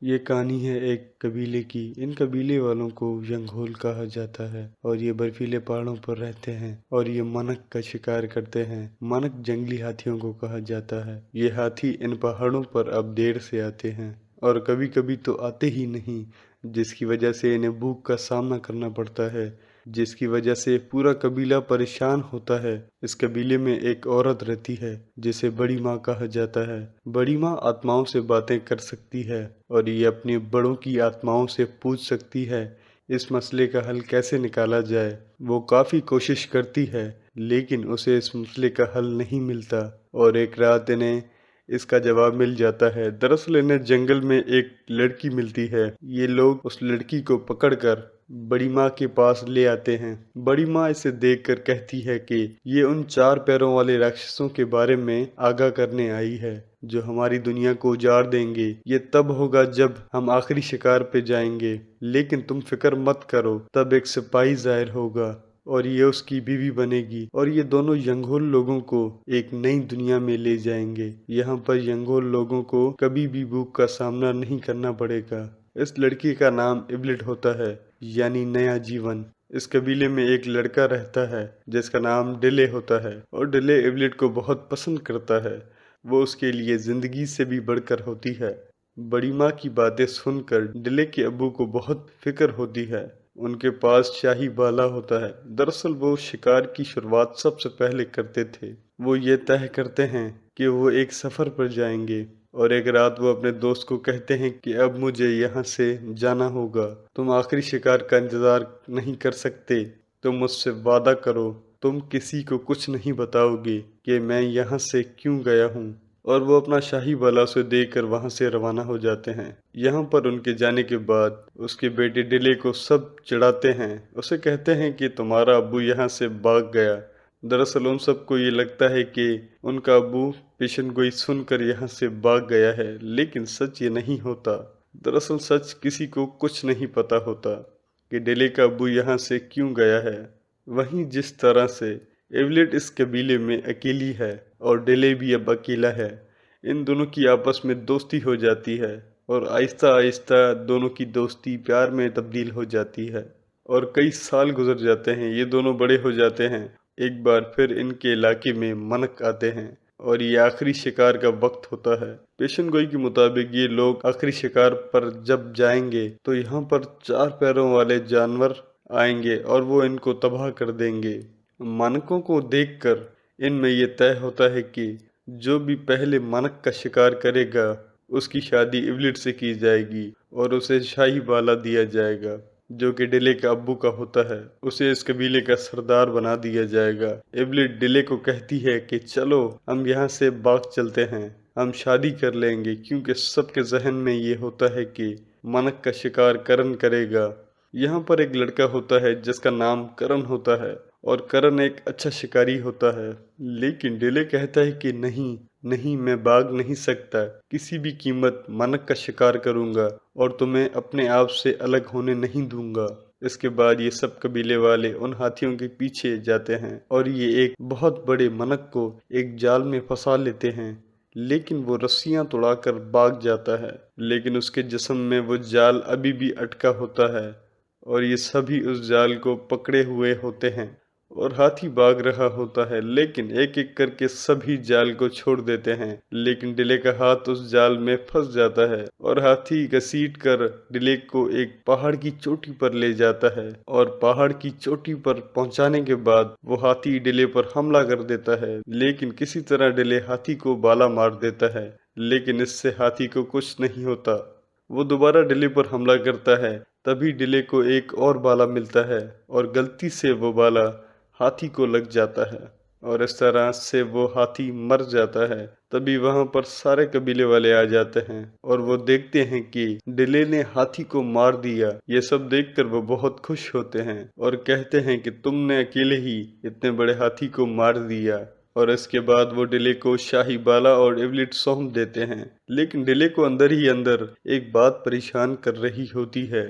ये कहानी है एक कबीले की। इन कबीले वालों को यंगोल कहा जाता है और ये बर्फीले पहाड़ों पर रहते हैं और ये मनक का शिकार करते हैं। मनक जंगली हाथियों को कहा जाता है। ये हाथी इन पहाड़ों पर अब देर से आते हैं और कभी कभी तो आते ही नहीं, जिसकी वजह से इन्हें भूख का सामना करना पड़ता है, जिसकी वजह से पूरा कबीला परेशान होता है। इस कबीले में एक औरत रहती है जिसे बड़ी माँ कहा जाता है। बड़ी माँ आत्माओं से बातें कर सकती है और ये अपने बड़ों की आत्माओं से पूछ सकती है इस मसले का हल कैसे निकाला जाए। वो काफी कोशिश करती है लेकिन उसे इस मसले का हल नहीं मिलता और एक रात इन्हें इसका जवाब मिल जाता है। दरअसल इन्हें जंगल में एक लड़की मिलती है। ये लोग उस लड़की को पकड़कर बड़ी माँ के पास ले आते हैं। बड़ी माँ इसे देखकर कहती है कि ये उन 4 पैरों वाले राक्षसों के बारे में आगाह करने आई है जो हमारी दुनिया को उजाड़ देंगे। ये तब होगा जब हम आखिरी शिकार पे जाएंगे, लेकिन तुम फिक्र मत करो, तब एक सिपाही जाहिर होगा और ये उसकी बीवी बनेगी और ये दोनों यंगोल लोगों को एक नई दुनिया में ले जाएंगे। यहाँ पर यंगोल लोगों को कभी भी भूख का सामना नहीं करना पड़ेगा। इस लड़की का नाम इवलिट होता है, यानी नया जीवन। इस कबीले में एक लड़का रहता है जिसका नाम डिले होता है और डिले इवलिट को बहुत पसंद करता है। वो उसके लिए जिंदगी से भी बढ़कर होती है। बड़ी माँ की बातें सुनकर डिले के अब्बू को बहुत फिक्र होती है। उनके पास शाही भाला होता है। दरअसल वो शिकार की शुरुआत सबसे पहले करते थे। वो ये तय करते हैं कि वो एक सफर पर जाएंगे और एक रात वो अपने दोस्त को कहते हैं कि अब मुझे यहाँ से जाना होगा। तुम आखिरी शिकार का इंतजार नहीं कर सकते, तुम मुझसे वादा करो, तुम किसी को कुछ नहीं बताओगे कि मैं यहाँ से क्यों गया हूँ। और वो अपना शाही भाला उसे देकर वहां से रवाना हो जाते हैं। यहाँ पर उनके जाने के बाद उसके बेटे डिले को सब चिढ़ाते हैं। उसे कहते हैं कि तुम्हारा अब्बू यहाँ से भाग गया। दरअसल उन सबको ये लगता है कि उनका अब्बू पेशन गोई सुनकर यहाँ से भाग गया है, लेकिन सच ये नहीं होता। दरअसल सच किसी को कुछ नहीं पता होता कि डिले का अब्बू यहाँ से क्यों गया है। वहीं जिस तरह से एवलेट इस कबीले में अकेली है और डिले भी अब अकेला है, इन दोनों की आपस में दोस्ती हो जाती है और आहिस्ता आहिस्ता दोनों की दोस्ती प्यार में तब्दील हो जाती है और कई साल गुजर जाते हैं। ये दोनों बड़े हो जाते हैं। एक बार फिर इनके इलाके में मनक आते हैं और ये आखिरी शिकार का वक्त होता है। पेशन गोई के मुताबिक ये लोग आखिरी शिकार पर जब जाएंगे तो यहाँ पर 4 पैरों वाले जानवर आएंगे और वो इनको तबाह कर देंगे। मानकों को देखकर इनमें ये तय होता है कि जो भी पहले मानक का शिकार करेगा उसकी शादी इवलिट से की जाएगी और उसे शाही बाला दिया जाएगा जो कि डिले का अब्बू का होता है। उसे इस कबीले का सरदार बना दिया जाएगा। इवलिट डिले को कहती है कि चलो हम यहाँ से भाग चलते हैं, हम शादी कर लेंगे, क्योंकि सबके जहन में ये होता है कि मानक का शिकार करण करेगा। यहाँ पर एक लड़का होता है जिसका नाम करण होता है और करण एक अच्छा शिकारी होता है, लेकिन डिले कहता है कि नहीं नहीं, मैं भाग नहीं सकता, किसी भी कीमत मानक का शिकार करूंगा और तुम्हें अपने आप से अलग होने नहीं दूंगा। इसके बाद ये सब कबीले वाले उन हाथियों के पीछे जाते हैं और ये एक बहुत बड़े मनक को एक जाल में फंसा लेते हैं, लेकिन वो रस्सियां तोड़ाकर भाग जाता है, लेकिन उसके जिस्म में वो जाल अभी भी अटका होता है और ये सभी उस जाल को पकड़े हुए होते हैं और हाथी भाग रहा होता है, लेकिन एक एक करके सभी जाल को छोड़ देते हैं। लेकिन डिले का हाथ उस जाल में फंस जाता है और हाथी घसीट कर डिले को एक पहाड़ की चोटी पर ले जाता है और पहाड़ की चोटी पर पहुंचाने के बाद वो हाथी डिले पर हमला कर देता है, लेकिन किसी तरह डिले हाथी को बाला मार देता है, लेकिन इससे हाथी को कुछ नहीं होता। वो दोबारा डिले पर हमला करता है, तभी डिले को एक और बाला मिलता है और गलती से वो बाला हाथी को लग जाता है और इस तरह से वो हाथी मर जाता है। तभी वहां पर सारे कबीले वाले आ जाते हैं और वो देखते हैं कि डिले ने हाथी को मार दिया। ये सब देखकर वो बहुत खुश होते हैं और कहते हैं कि तुमने अकेले ही इतने बड़े हाथी को मार दिया। और इसके बाद वो डिले को शाही बाला और इवलिट सौंप देते हैं, लेकिन डिले को अंदर ही अंदर एक बात परेशान कर रही होती है,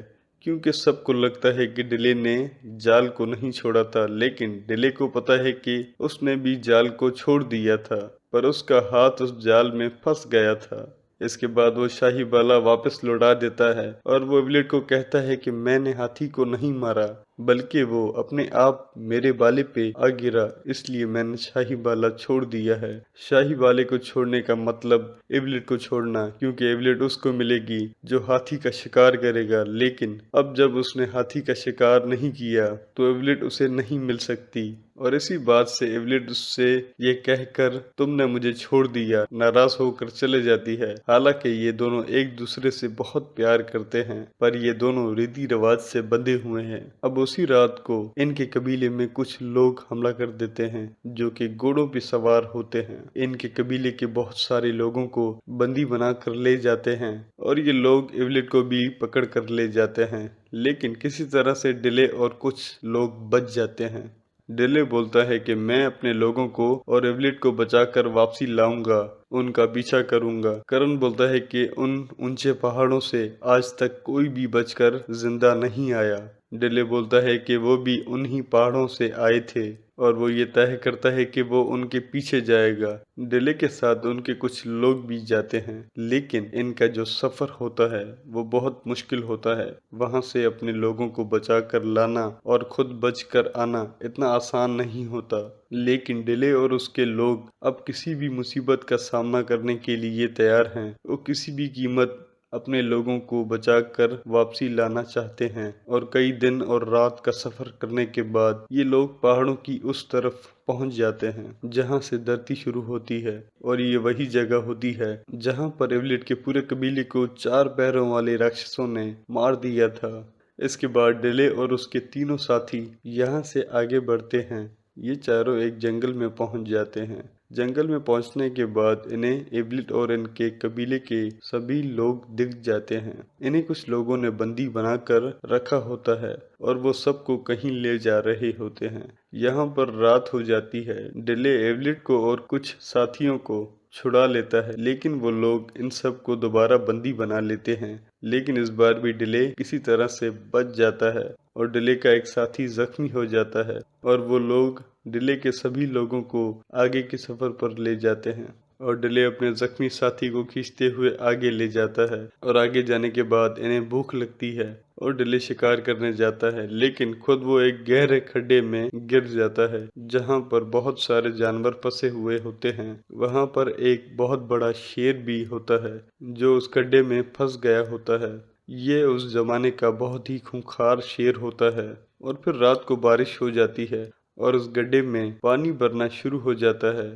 क्योंकि सबको लगता है कि डिले ने जाल को नहीं छोड़ा था, लेकिन डिले को पता है कि उसने भी जाल को छोड़ दिया था, पर उसका हाथ उस जाल में फंस गया था। इसके बाद वो शाही बाला वापस लौटा देता है और वो एवलेट को कहता है कि मैंने हाथी को नहीं मारा, बल्कि वो अपने आप मेरे बाले पे आ गिरा, इसलिए मैंने शाही बाला छोड़ दिया है। शाही बाले को छोड़ने का मतलब एवलेट को छोड़ना, क्योंकि एवलेट उसको मिलेगी जो हाथी का शिकार करेगा। लेकिन अब जब उसने हाथी का शिकार नहीं किया तो एवलेट उसे नहीं मिल सकती, और इसी बात से एवलेट उससे ये कहकर तुमने मुझे छोड़ दिया नाराज होकर चले जाती है। हालांकि ये दोनों एक दूसरे से बहुत प्यार करते हैं, पर ये दोनों रीति रिवाज से बंधे हुए हैं। अब उसी रात को इनके कबीले में कुछ लोग हमला कर देते हैं जो कि घोड़ों पे सवार होते हैं। इनके कबीले के बहुत सारे लोगों को बंदी बना कर ले जाते हैं और ये लोग एवलेट को भी पकड़ कर ले जाते हैं, लेकिन किसी तरह से डिले और कुछ लोग बच जाते हैं। डिले बोलता है कि मैं अपने लोगों को और एवलेट को बचाकर वापसी लाऊंगा, उनका पीछा करूंगा। करण बोलता है कि उन ऊंचे पहाड़ों से आज तक कोई भी बचकर जिंदा नहीं आया। डिले बोलता है कि वो भी उन्हीं पहाड़ों से आए थे और वो ये तय करता है कि वो उनके पीछे जाएगा। डिले के साथ उनके कुछ लोग भी जाते हैं, लेकिन इनका जो सफर होता है वो बहुत मुश्किल होता है। वहां से अपने लोगों को बचा कर लाना और खुद बच कर आना इतना आसान नहीं होता, लेकिन डिले और उसके लोग अब किसी भी मुसीबत का सामना करने के लिए तैयार हैं। वो किसी भी कीमत अपने लोगों को बचाकर वापसी लाना चाहते हैं, और कई दिन और रात का सफर करने के बाद ये लोग पहाड़ों की उस तरफ पहुंच जाते हैं जहां से धरती शुरू होती है, और ये वही जगह होती है जहां पर एवलेट के पूरे कबीले को 4 पैरों वाले राक्षसों ने मार दिया था। इसके बाद डिले और उसके तीनों साथी यहाँ से आगे बढ़ते हैं। ये चारों एक जंगल में पहुंच जाते हैं। जंगल में पहुंचने के बाद इन्हें एवलेट और इनके कबीले के सभी लोग दिख जाते हैं। इन्हें कुछ लोगों ने बंदी बनाकर रखा होता है और वो सबको कहीं ले जा रहे होते हैं। यहाँ पर रात हो जाती है। डिले एवलेट को और कुछ साथियों को छुड़ा लेता है, लेकिन वो लोग इन सब को दोबारा बंदी बना लेते हैं। लेकिन इस बार भी डिले किसी तरह से बच जाता है और डिले का एक साथी जख्मी हो जाता है, और वो लोग डिले के सभी लोगों को आगे के सफर पर ले जाते हैं और डिले अपने जख्मी साथी को खींचते हुए आगे ले जाता है। और आगे जाने के बाद इन्हें भूख लगती है और डिले शिकार करने जाता है, लेकिन खुद वो एक गहरे खड्डे में गिर जाता है जहां पर बहुत सारे जानवर फंसे हुए होते हैं। वहां पर एक बहुत बड़ा शेर भी होता है जो उस खड्डे में फंस गया होता है। ये उस जमाने का बहुत ही खूंखार शेर होता है। और फिर रात को बारिश हो जाती है और उस गड्ढे में पानी भरना शुरू हो जाता है।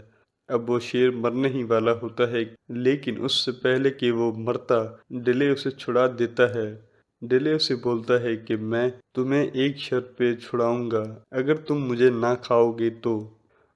अब वो शेर मरने ही वाला होता है, लेकिन उससे पहले कि वो मरता, डिले उसे छुड़ा देता है। डिले उसे बोलता है कि मैं तुम्हें एक शर्त पे छुड़ाऊंगा, अगर तुम मुझे ना खाओगे तो।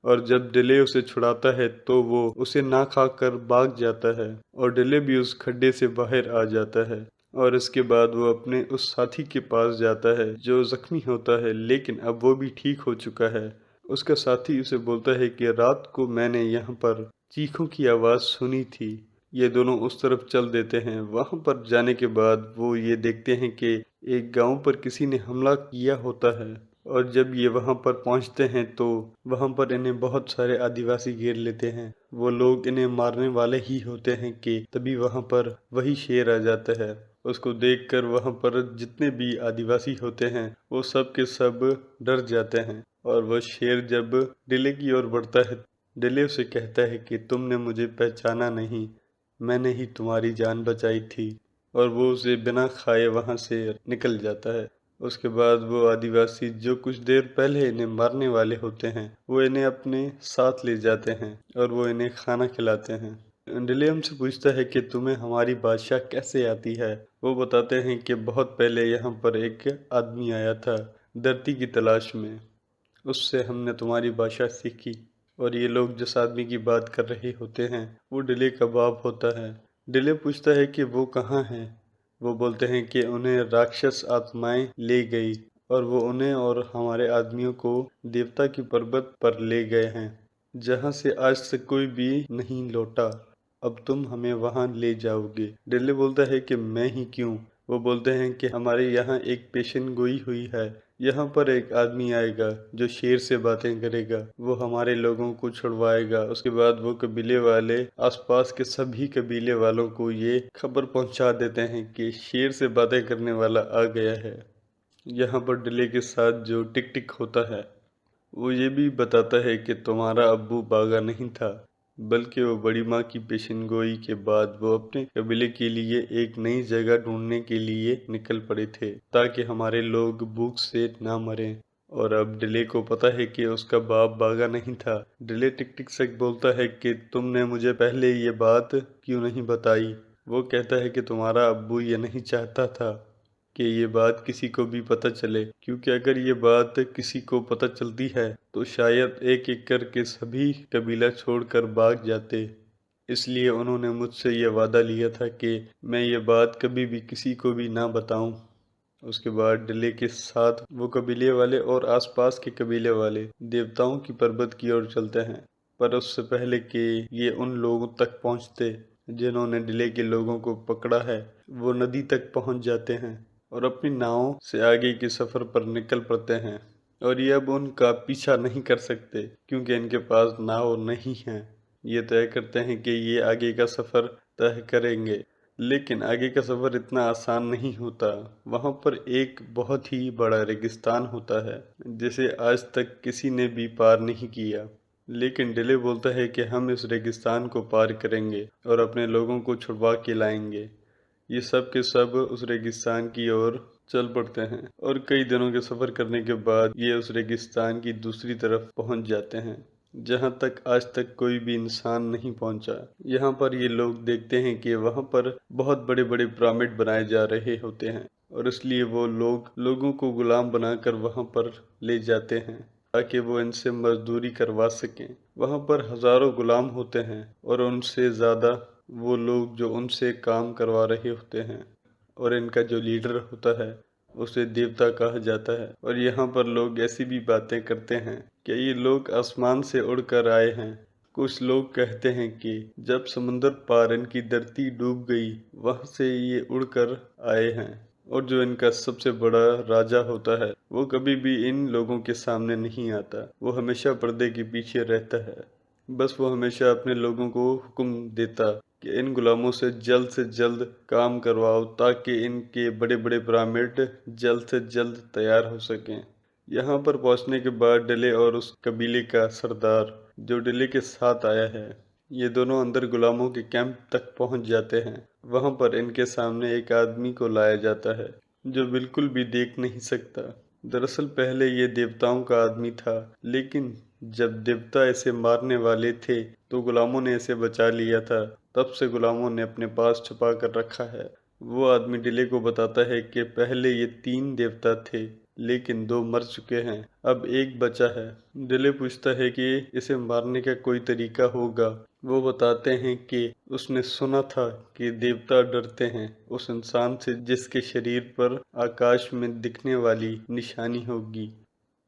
और जब डिले उसे छुड़ाता है तो वो उसे ना खाकर भाग जाता है और डिले भी उस खड्डे से बाहर आ जाता है। और इसके बाद वो अपने उस साथी के पास जाता है जो जख्मी होता है, लेकिन अब वो भी ठीक हो चुका है। उसका साथी उसे बोलता है कि रात को मैंने यहाँ पर चीखों की आवाज़ सुनी थी। ये दोनों उस तरफ चल देते हैं। वहाँ पर जाने के बाद वो ये देखते हैं कि एक गांव पर किसी ने हमला किया होता है, और जब ये वहाँ पर पहुँचते हैं तो वहाँ पर इन्हें बहुत सारे आदिवासी घेर लेते हैं। वो लोग इन्हें मारने वाले ही होते हैं कि तभी वहाँ पर वही शेर आ जाता है। उसको देखकर वहाँ पर जितने भी आदिवासी होते हैं वो सब के सब डर जाते हैं, और वह शेर जब डिले की ओर बढ़ता है, डिले उसे कहता है कि तुमने मुझे पहचाना नहीं, मैंने ही तुम्हारी जान बचाई थी। और वो उसे बिना खाए वहाँ से निकल जाता है। उसके बाद वो आदिवासी जो कुछ देर पहले इन्हें मारने वाले होते हैं वो इन्हें अपने साथ ले जाते हैं और वो इन्हें खाना खिलाते हैं। डिले हमसे पूछता है कि तुम्हें हमारी भाषा कैसे आती है। वो बताते हैं कि बहुत पहले यहाँ पर एक आदमी आया था धरती की तलाश में, उससे हमने तुम्हारी भाषा सीखी। और ये लोग जिस आदमी की बात कर रहे होते हैं वो डिले का बाप होता है। डिले पूछता है कि वो कहाँ हैं। वो बोलते हैं कि उन्हें राक्षस आत्माएं ले गई और वो उन्हें और हमारे आदमियों को देवता की पर्वत पर ले गए हैं जहाँ से आज तक कोई भी नहीं लौटा। अब तुम हमें वहाँ ले जाओगे। डिले बोलता है कि मैं ही क्यों। वो बोलते हैं कि हमारे यहाँ एक पेशेंट गोई हुई है यहाँ पर एक आदमी आएगा जो शेर से बातें करेगा, वो हमारे लोगों को छुड़वाएगा। उसके बाद वो कबीले वाले आसपास के सभी कबीले वालों को ये खबर पहुंचा देते हैं कि शेर से बातें करने वाला आ गया है। यहाँ पर डिले के साथ जो टिक टिक होता है वो ये भी बताता है कि तुम्हारा अब्बू बागा नहीं था, बल्कि वो बड़ी माँ की पेशिनगोई के बाद वो अपने कबीले के लिए एक नई जगह ढूंढने के लिए निकल पड़े थे ताकि हमारे लोग भूख से ना मरें। और अब डिले को पता है कि उसका बाप बागा नहीं था। डिले टिक टिक से बोलता है कि तुमने मुझे पहले ये बात क्यों नहीं बताई। वो कहता है कि तुम्हारा अब्बू ये नहीं चाहता था कि ये बात किसी को भी पता चले, क्योंकि अगर ये बात किसी को पता चलती है तो शायद एक एक करके सभी कबीला छोड़कर भाग जाते। इसलिए उन्होंने मुझसे ये वादा लिया था कि मैं ये बात कभी भी किसी को भी ना बताऊं। उसके बाद डिले के साथ वो कबीले वाले और आसपास के कबीले वाले देवताओं की पर्वत की ओर चलते हैं, पर उससे पहले कि ये उन लोगों तक पहुंचते जिन्होंने डिले के लोगों को पकड़ा है, वो नदी तक पहुंच जाते हैं और अपनी नाव से आगे के सफर पर निकल पड़ते हैं। और ये अब उनका पीछा नहीं कर सकते क्योंकि इनके पास नाव नहीं है। ये तय करते हैं कि ये आगे का सफर तय करेंगे, लेकिन आगे का सफर इतना आसान नहीं होता। वहां पर एक बहुत ही बड़ा रेगिस्तान होता है जिसे आज तक किसी ने भी पार नहीं किया। लेकिन डिले बोलता है कि हम इस रेगिस्तान को पार करेंगे और अपने लोगों को छुड़वा के लाएंगे। ये सब के सब उस रेगिस्तान की ओर चल पड़ते हैं और कई दिनों के सफर करने के बाद ये उस रेगिस्तान की दूसरी तरफ पहुंच जाते हैं जहां तक आज तक कोई भी इंसान नहीं पहुंचा। यहाँ पर ये लोग देखते हैं कि वहां पर बहुत बड़े बड़े पिरामिड बनाए जा रहे होते हैं और इसलिए वो लोगों को गुलाम बनाकर वहां पर ले जाते हैं ताकि वो इनसे मजदूरी करवा सकें। वहां पर हजारों गुलाम होते हैं और उनसे ज्यादा वो लोग जो उनसे काम करवा रहे होते हैं, और इनका जो लीडर होता है उसे देवता कहा जाता है। और यहाँ पर लोग ऐसी भी बातें करते हैं कि ये लोग आसमान से उड़कर आए हैं। कुछ लोग कहते हैं कि जब समुंदर पार इनकी धरती डूब गई वहां से ये उड़कर आए हैं। और जो इनका सबसे बड़ा राजा होता है वो कभी भी इन लोगों के सामने नहीं आता, वो हमेशा पर्दे के पीछे रहता है। बस वो हमेशा अपने लोगों को हुक्म देता कि इन गुलामों से जल्द काम करवाओ ताकि इनके बड़े बड़े पिरामिड जल्द से जल्द तैयार हो सकें। यहाँ पर पहुँचने के बाद डिले और उस कबीले का सरदार जो डिले के साथ आया है, ये दोनों अंदर गुलामों के कैंप तक पहुँच जाते हैं। वहाँ पर इनके सामने एक आदमी को लाया जाता है जो बिल्कुल भी देख नहीं सकता। दरअसल पहले ये देवताओं का आदमी था, लेकिन जब देवता इसे मारने वाले थे तो गुलामों ने इसे बचा लिया था। तब से गुलामों ने अपने पास छुपा कर रखा है। वो आदमी डिले को बताता है कि पहले ये 3 देवता थे, लेकिन 2 मर चुके हैं, अब एक बचा है। डिले पूछता है कि इसे मारने का कोई तरीका होगा। वो बताते हैं कि उसने सुना था कि देवता डरते हैं उस इंसान से जिसके शरीर पर आकाश में दिखने वाली निशानी होगी।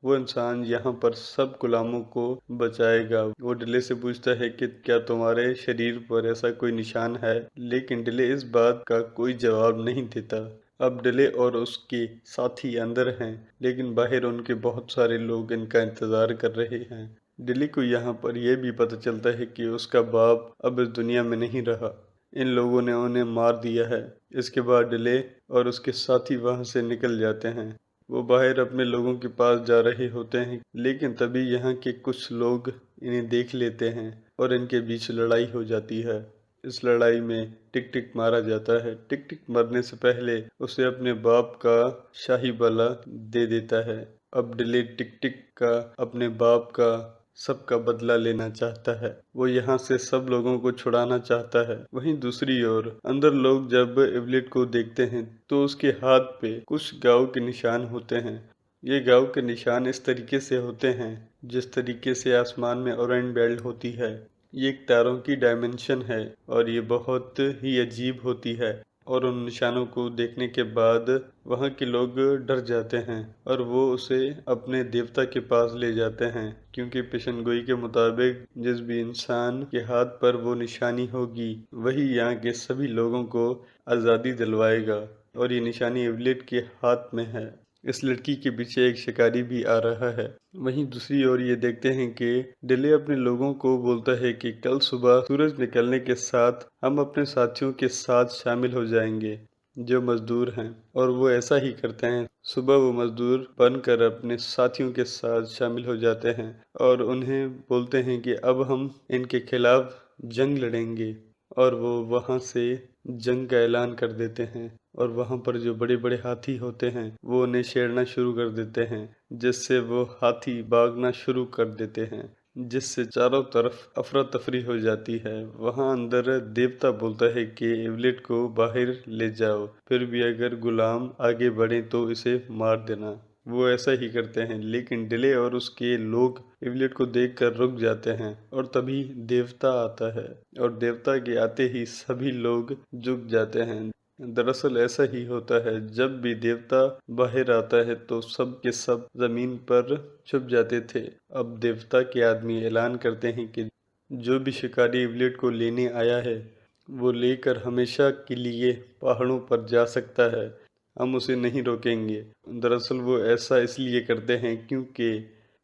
वो इंसान यहाँ पर सब गुलामों को बचाएगा। वो डिले से पूछता है कि क्या तुम्हारे शरीर पर ऐसा कोई निशान है, लेकिन डिले इस बात का कोई जवाब नहीं देता। अब डिले और उसके साथी अंदर हैं, लेकिन बाहर उनके बहुत सारे लोग इनका इंतजार कर रहे हैं। डिले को यहाँ पर यह भी पता चलता है कि उसका बाप अब इस दुनिया में नहीं रहा, इन लोगों ने उन्हें मार दिया है। इसके बाद डिले और उसके साथी वहां से निकल जाते हैं। वो बाहर अपने लोगों के पास जा रहे होते हैं, लेकिन तभी यहाँ के कुछ लोग इन्हें देख लेते हैं और इनके बीच लड़ाई हो जाती है। इस लड़ाई में टिक टिक मारा जाता है। टिक टिक मरने से पहले उसे अपने बाप का शाही बला दे देता है। अब डिले टिक टिक का अपने बाप का सबका बदला लेना चाहता है। वो यहाँ से सब लोगों को छुड़ाना चाहता है। वहीं दूसरी ओर अंदर लोग जब इवलिट को देखते हैं तो उसके हाथ पे कुछ गाँव के निशान होते हैं। ये गाँव के निशान इस तरीके से होते हैं जिस तरीके से आसमान में ओरेंज बेल्ट होती है। ये एक तारों की डायमेंशन है और ये बहुत ही अजीब होती है। और उन निशानों को देखने के बाद वहाँ के लोग डर जाते हैं और वो उसे अपने देवता के पास ले जाते हैं, क्योंकि पेशनगोई के मुताबिक जिस भी इंसान के हाथ पर वो निशानी होगी वही यहाँ के सभी लोगों को आज़ादी दिलवाएगा। और ये निशानी इवलिट के हाथ में है। इस लड़की के पीछे एक शिकारी भी आ रहा है। वहीं दूसरी ओर ये देखते हैं कि डिले अपने लोगों को बोलता है कि कल सुबह सूरज निकलने के साथ हम अपने साथियों के साथ शामिल हो जाएंगे जो मजदूर हैं, और वो ऐसा ही करते हैं। सुबह वो मजदूर बनकर अपने साथियों के साथ शामिल हो जाते हैं और उन्हें बोलते हैं कि अब हम इनके खिलाफ जंग लड़ेंगे, और वो वहाँ से जंग का ऐलान कर देते हैं। और वहाँ पर जो बड़े बड़े हाथी होते हैं वो उन्हें छेड़ना शुरू कर देते हैं, जिससे वो हाथी भागना शुरू कर देते हैं, जिससे चारों तरफ अफरा तफरी हो जाती है। वहाँ अंदर देवता बोलता है कि इवलिट को बाहर ले जाओ, फिर भी अगर गुलाम आगे बढ़े तो इसे मार देना। वो ऐसा ही करते हैं, लेकिन डिले और उसके लोग इवलिट को देखकर रुक जाते हैं, और तभी देवता आता है, और देवता के आते ही सभी लोग झुक जाते हैं। दरअसल ऐसा ही होता है, जब भी देवता बाहर आता है तो सब के सब जमीन पर छुप जाते थे। अब देवता के आदमी ऐलान करते हैं कि जो भी शिकारी इवलिट को लेने आया है वो लेकर हमेशा के लिए पहाड़ों पर जा सकता है, हम उसे नहीं रोकेंगे। दरअसल वो ऐसा इसलिए करते हैं क्योंकि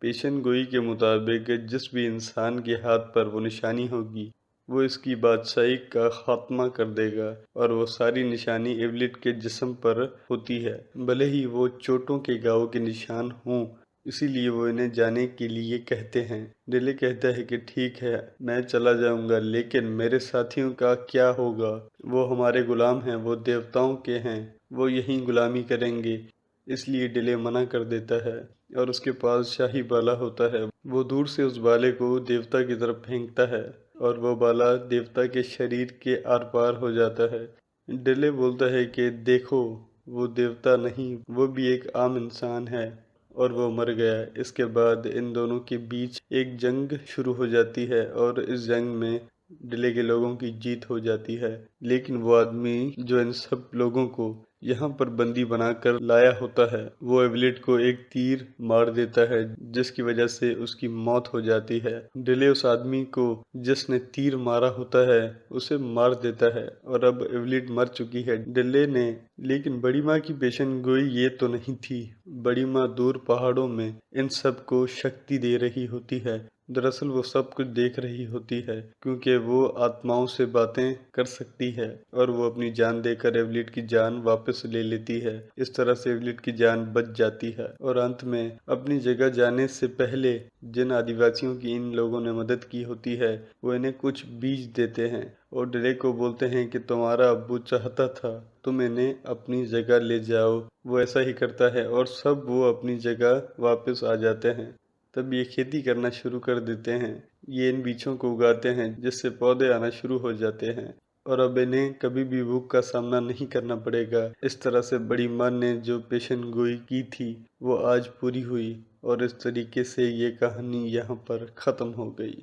पेशन गोई के मुताबिक जिस भी इंसान के हाथ पर वो निशानी होगी वो इसकी बादशाही का खात्मा कर देगा, और वो सारी निशानी इवलिट के जिस्म पर होती है, भले ही वो चोटों के घाव के निशान हों। इसीलिए वो इन्हें जाने के लिए कहते हैं। डिले कहता है कि ठीक है, मैं चला जाऊंगा, लेकिन मेरे साथियों का क्या होगा? वो हमारे गुलाम हैं, वो देवताओं के हैं, वो यहीं गुलामी करेंगे। इसलिए डिले मना कर देता है, और उसके पास शाही बाला होता है। वो दूर से उस बाले को देवता की तरफ फेंकता है, और वो बाला देवता के शरीर के आर पार हो जाता है। डिले बोलता है कि देखो, वो देवता नहीं, वो भी एक आम इंसान है, और वो मर गया। इसके बाद इन दोनों के बीच एक जंग शुरू हो जाती है, और इस जंग में डिले के लोगों की जीत हो जाती है। लेकिन वो आदमी जो इन सब लोगों को यहाँ पर बंदी बनाकर लाया होता है वो एवलेट को एक तीर मार देता है, जिसकी वजह से उसकी मौत हो जाती है। डिले उस आदमी को जिसने तीर मारा होता है उसे मार देता है, और अब एवलेट मर चुकी है। डिले ने लेकिन बड़ी माँ की पेशन गोई ये तो नहीं थी। बड़ी माँ दूर पहाड़ों में इन सब को शक्ति दे रही होती है। दरअसल वो सब कुछ देख रही होती है, क्योंकि वो आत्माओं से बातें कर सकती है, और वो अपनी जान देकर एवलिट की जान वापस ले लेती है। इस तरह से एवलिट की जान बच जाती है, और अंत में अपनी जगह जाने से पहले जिन आदिवासियों की इन लोगों ने मदद की होती है वो इन्हें कुछ बीज देते हैं, और ड्रेक को बोलते हैं कि तुम्हारा अब्बू चाहता था तुम इन्हें अपनी जगह ले जाओ। वो ऐसा ही करता है, और सब वो अपनी जगह वापस आ जाते हैं। तब ये खेती करना शुरू कर देते हैं। ये इन बीजों को उगाते हैं, जिससे पौधे आना शुरू हो जाते हैं, और अब इन्हें कभी भी भूख का सामना नहीं करना पड़ेगा। इस तरह से बड़ी माँ ने जो पेशन गोई की थी वो आज पूरी हुई, और इस तरीके से ये कहानी यहाँ पर ख़त्म हो गई।